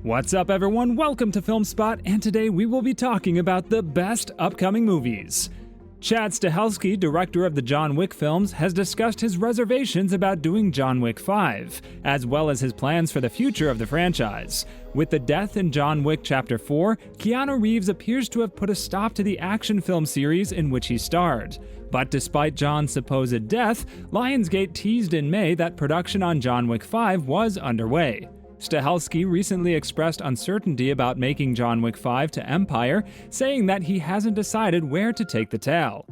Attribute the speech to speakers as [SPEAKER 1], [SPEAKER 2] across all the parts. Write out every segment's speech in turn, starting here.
[SPEAKER 1] What's up everyone, welcome to FilmSpot, and today we will be talking about the best upcoming movies. Chad Stahelski, director of the John Wick films, has discussed his reservations about doing John Wick 5, as well as his plans for the future of the franchise. With the death in John Wick Chapter 4, Keanu Reeves appears to have put a stop to the action film series in which he starred. But despite John's supposed death, Lionsgate teased in May that production on John Wick 5 was underway. Stahelski recently expressed uncertainty about making John Wick 5 to Empire, saying that he hasn't decided where to take the tale.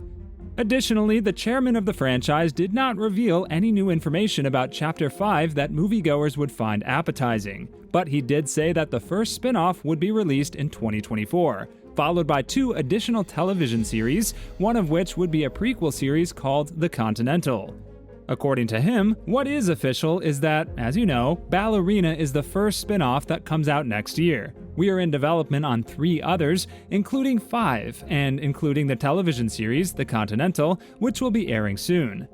[SPEAKER 1] Additionally, the chairman of the franchise did not reveal any new information about Chapter 5 that moviegoers would find appetizing, but he did say that the first spin-off would be released in 2024, followed by 2 additional television series, one of which would be a prequel series called The Continental. According to him, what is official is that, as you know, Ballerina is the first spin-off that comes out next year. We are in development on 3 others, including 5, and including the television series, The Continental, which will be airing soon.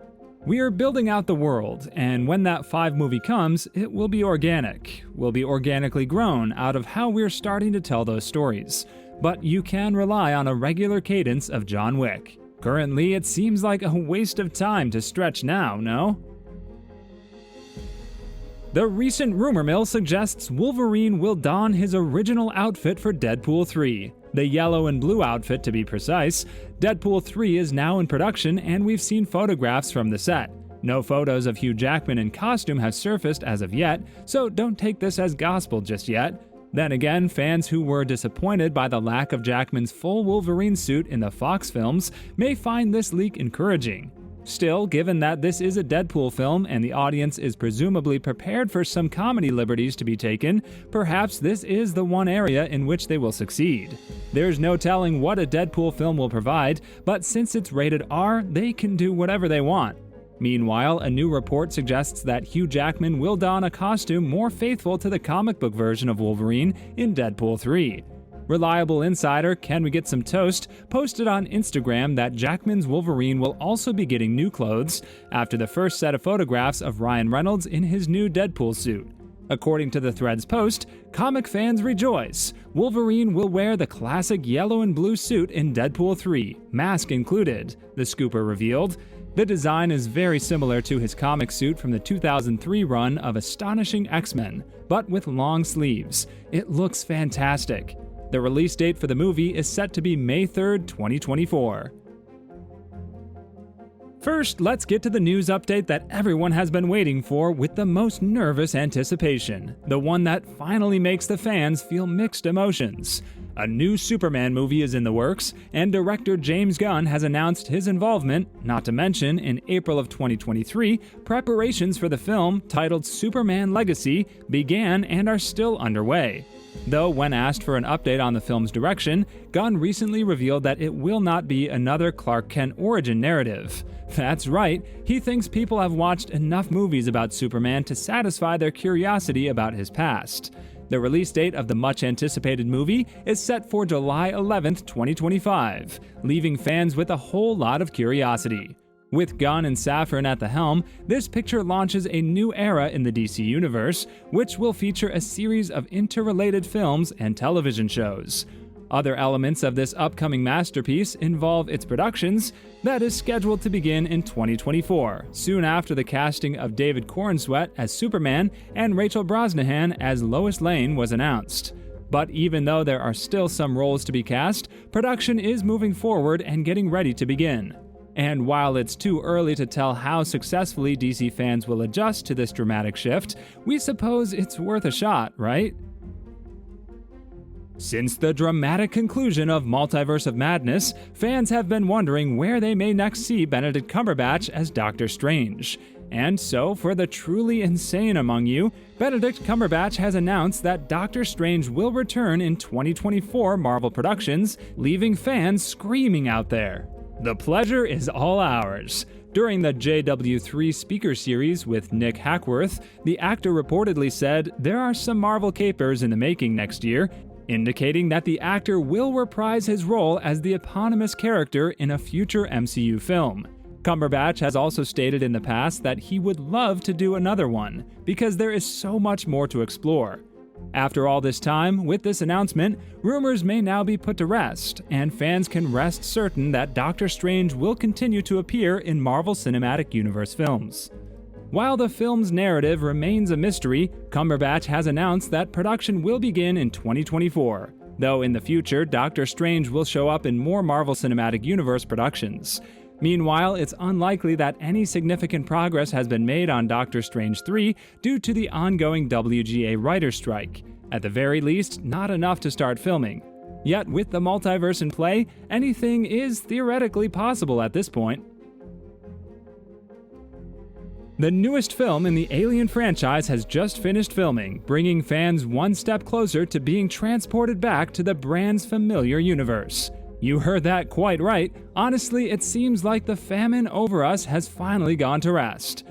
[SPEAKER 1] We are building out the world, and when that 5 movie comes, it will be organic. Will be organically grown out of how we're starting to tell those stories. But you can rely on a regular cadence of John Wick. Currently, it seems like a waste of time to stretch now, no? The recent rumor mill suggests Wolverine will don his original outfit for Deadpool 3. The yellow and blue outfit, to be precise. Deadpool 3 is now in production, and we've seen photographs from the set. No photos of Hugh Jackman in costume have surfaced as of yet, so don't take this as gospel just yet. Then again, fans who were disappointed by the lack of Jackman's full Wolverine suit in the Fox films may find this leak encouraging. Still, given that this is a Deadpool film and the audience is presumably prepared for some comedy liberties to be taken, perhaps this is the one area in which they will succeed. There's no telling what a Deadpool film will provide, but since it's rated R, they can do whatever they want. Meanwhile, a new report suggests that Hugh Jackman will don a costume more faithful to the comic book version of Wolverine in Deadpool 3. Reliable insider Can We Get Some Toast posted on Instagram that Jackman's Wolverine will also be getting new clothes after the first set of photographs of Ryan Reynolds in his new Deadpool suit. According to the thread's post, comic fans rejoice. Wolverine will wear the classic yellow and blue suit in Deadpool 3, mask included, the scooper revealed. The design is very similar to his comic suit from the 2003 run of Astonishing X-Men, but with long sleeves. It looks fantastic. The release date for the movie is set to be May 3rd, 2024. First, let's get to the news update that everyone has been waiting for with the most nervous anticipation, the one that finally makes the fans feel mixed emotions. A new Superman movie is in the works, and director James Gunn has announced his involvement, not to mention, in April of 2023, preparations for the film, titled Superman Legacy, began and are still underway. Though when asked for an update on the film's direction, Gunn recently revealed that it will not be another Clark Kent origin narrative. That's right, he thinks people have watched enough movies about Superman to satisfy their curiosity about his past. The release date of the much-anticipated movie is set for July 11th, 2025, leaving fans with a whole lot of curiosity. With Gunn and Safran at the helm, this picture launches a new era in the DC universe, which will feature a series of interrelated films and television shows. Other elements of this upcoming masterpiece involve its productions, that is scheduled to begin in 2024, soon after the casting of David Corenswet as Superman and Rachel Brosnahan as Lois Lane was announced. But even though there are still some roles to be cast, production is moving forward and getting ready to begin. And while it's too early to tell how successfully DC fans will adjust to this dramatic shift, we suppose it's worth a shot, right? Since the dramatic conclusion of Multiverse of Madness, fans have been wondering where they may next see Benedict Cumberbatch as Doctor Strange. And so, for the truly insane among you, Benedict Cumberbatch has announced that Doctor Strange will return in 2024 Marvel Productions, leaving fans screaming out there. The pleasure is all ours. During the JW3 speaker series with Nick Hackworth, the actor reportedly said there are some Marvel capers in the making next year, indicating that the actor will reprise his role as the eponymous character in a future MCU film. Cumberbatch has also stated in the past that he would love to do another one, because there is so much more to explore. After all this time, with this announcement, rumors may now be put to rest, and fans can rest certain that Doctor Strange will continue to appear in Marvel Cinematic Universe films. While the film's narrative remains a mystery, Cumberbatch has announced that production will begin in 2024, though in the future, Doctor Strange will show up in more Marvel Cinematic Universe productions. Meanwhile, it's unlikely that any significant progress has been made on Doctor Strange 3 due to the ongoing WGA writer's strike. At the very least, not enough to start filming. Yet, with the multiverse in play, anything is theoretically possible at this point. The newest film in the Alien franchise has just finished filming, bringing fans one step closer to being transported back to the brand's familiar universe. You heard that quite right. Honestly, it seems like the famine over us has finally gone to rest.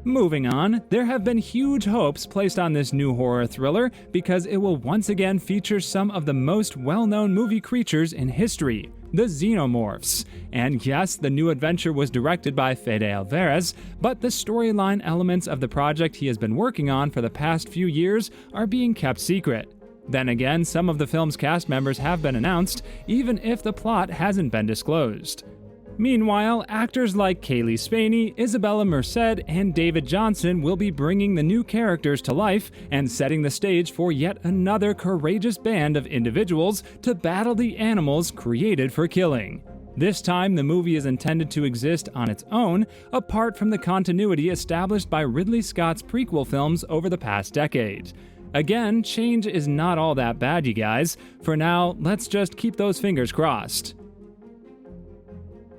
[SPEAKER 1] Moving on, there have been huge hopes placed on this new horror thriller because it will once again feature some of the most well-known movie creatures in history, the Xenomorphs. And yes, the new adventure was directed by Fede Alvarez, but the storyline elements of the project he has been working on for the past few years are being kept secret. Then again, some of the film's cast members have been announced, even if the plot hasn't been disclosed. Meanwhile, actors like Kaylee Spaney, Isabella Merced, and David Johnson will be bringing the new characters to life and setting the stage for yet another courageous band of individuals to battle the animals created for killing. This time, the movie is intended to exist on its own, apart from the continuity established by Ridley Scott's prequel films over the past decade. Again, change is not all that bad, you guys. For now, let's just keep those fingers crossed.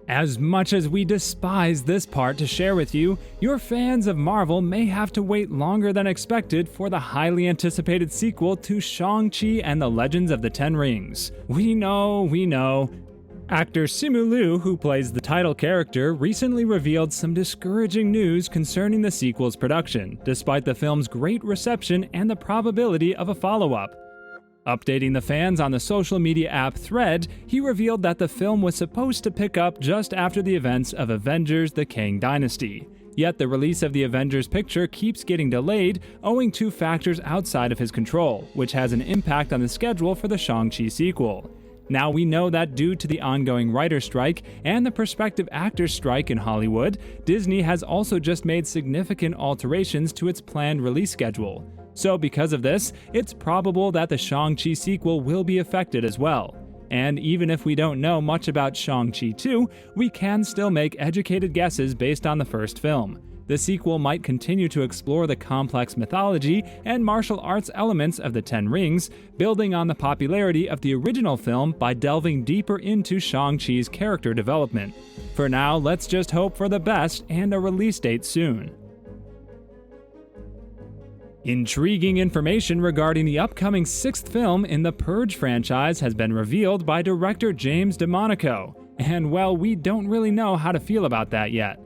[SPEAKER 1] As much as we despise this part to share with you, your fans of Marvel may have to wait longer than expected for the highly anticipated sequel to Shang Chi and the Legends of the Ten Rings. We know. Actor Simu Liu, who plays the title character, recently revealed some discouraging news concerning the sequel's production, despite the film's great reception and the probability of a follow-up. Updating the fans on the social media app Thread, he revealed that the film was supposed to pick up just after the events of Avengers: The Kang Dynasty. Yet the release of the Avengers picture keeps getting delayed owing to factors outside of his control, which has an impact on the schedule for the Shang-Chi sequel. Now we know that due to the ongoing writer's strike and the prospective actors' strike in Hollywood, Disney has also just made significant alterations to its planned release schedule. So because of this, it's probable that the Shang-Chi sequel will be affected as well. And even if we don't know much about Shang-Chi 2, we can still make educated guesses based on the first film. The sequel might continue to explore the complex mythology and martial arts elements of the Ten Rings, building on the popularity of the original film by delving deeper into Shang-Chi's character development. For now, let's just hope for the best and a release date soon. Intriguing information regarding the upcoming sixth film in the Purge franchise has been revealed by director James DeMonaco, and well, we don't really know how to feel about that yet.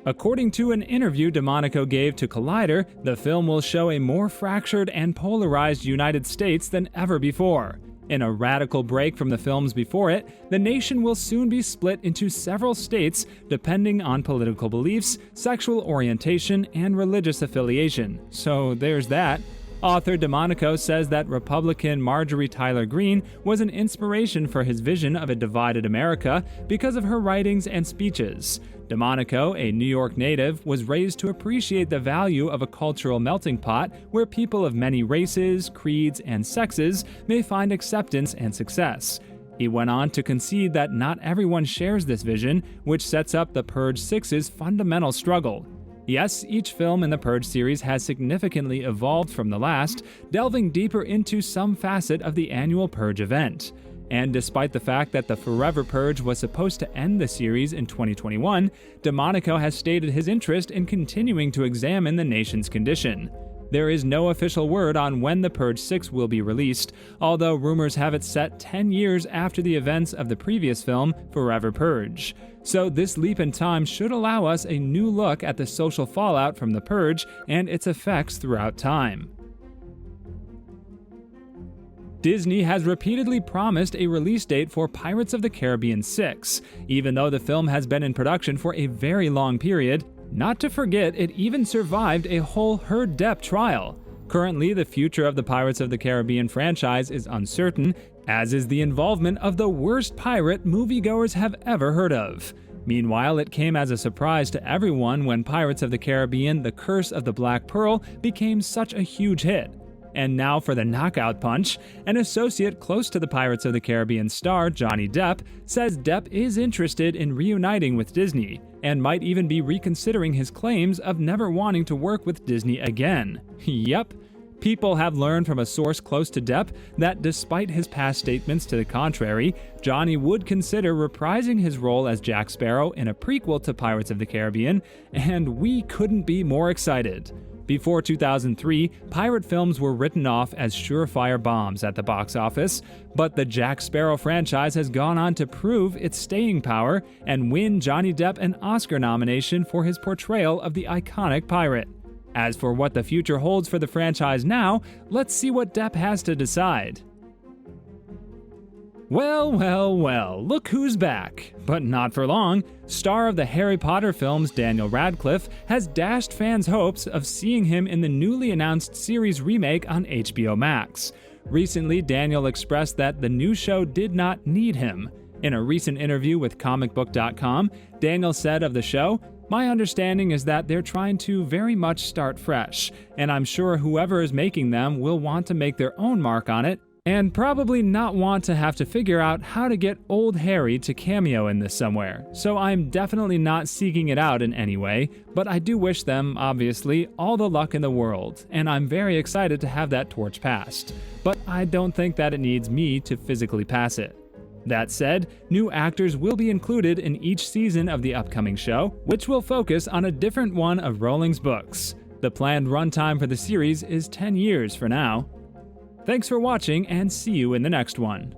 [SPEAKER 1] According to an interview DeMonaco gave to Collider, the film will show a more fractured and polarized United States than ever before. In a radical break from the films before it, the nation will soon be split into several states depending on political beliefs, sexual orientation, and religious affiliation. So there's that. Author DeMonaco says that Republican Marjorie Taylor Greene was an inspiration for his vision of a divided America because of her writings and speeches. DeMonaco, a New York native, was raised to appreciate the value of a cultural melting pot where people of many races, creeds, and sexes may find acceptance and success. He went on to concede that not everyone shares this vision, which sets up the Purge 6's fundamental struggle. Yes, each film in the Purge series has significantly evolved from the last, delving deeper into some facet of the annual Purge event. And despite the fact that the Forever Purge was supposed to end the series in 2021, DeMonaco has stated his interest in continuing to examine the nation's condition. There is no official word on when the Purge 6 will be released, although rumors have it set 10 years after the events of the previous film, Forever Purge. So this leap in time should allow us a new look at the social fallout from the Purge and its effects throughout time. Disney has repeatedly promised a release date for Pirates of the Caribbean 6, even though the film has been in production for a very long period. Not to forget, it even survived a whole Her Depp trial. Currently, the future of the Pirates of the Caribbean franchise is uncertain, as is the involvement of the worst pirate moviegoers have ever heard of. Meanwhile, it came as a surprise to everyone when Pirates of the Caribbean: The Curse of the Black Pearl became such a huge hit. And now for the knockout punch, an associate close to the Pirates of the Caribbean star, Johnny Depp, says Depp is interested in reuniting with Disney, and might even be reconsidering his claims of never wanting to work with Disney again. Yep. People have learned from a source close to Depp that despite his past statements to the contrary, Johnny would consider reprising his role as Jack Sparrow in a prequel to Pirates of the Caribbean, and we couldn't be more excited. Before 2003, pirate films were written off as surefire bombs at the box office, but the Jack Sparrow franchise has gone on to prove its staying power and win Johnny Depp an Oscar nomination for his portrayal of the iconic pirate. As for what the future holds for the franchise now, let's see what Depp has to decide. Well, look who's back. But not for long. Star of the Harry Potter films Daniel Radcliffe has dashed fans' hopes of seeing him in the newly announced series remake on HBO Max. Recently, Daniel expressed that the new show did not need him. In a recent interview with comicbook.com, Daniel said of the show, "My understanding is that they're trying to very much start fresh, and I'm sure whoever is making them will want to make their own mark on it, and probably not want to have to figure out how to get old Harry to cameo in this somewhere, so I'm definitely not seeking it out in any way, but I do wish them, obviously, all the luck in the world, and I'm very excited to have that torch passed. But I don't think that it needs me to physically pass it." That said, new actors will be included in each season of the upcoming show, which will focus on a different one of Rowling's books. The planned runtime for the series is 10 years for now. Thanks for watching, and see you in the next one.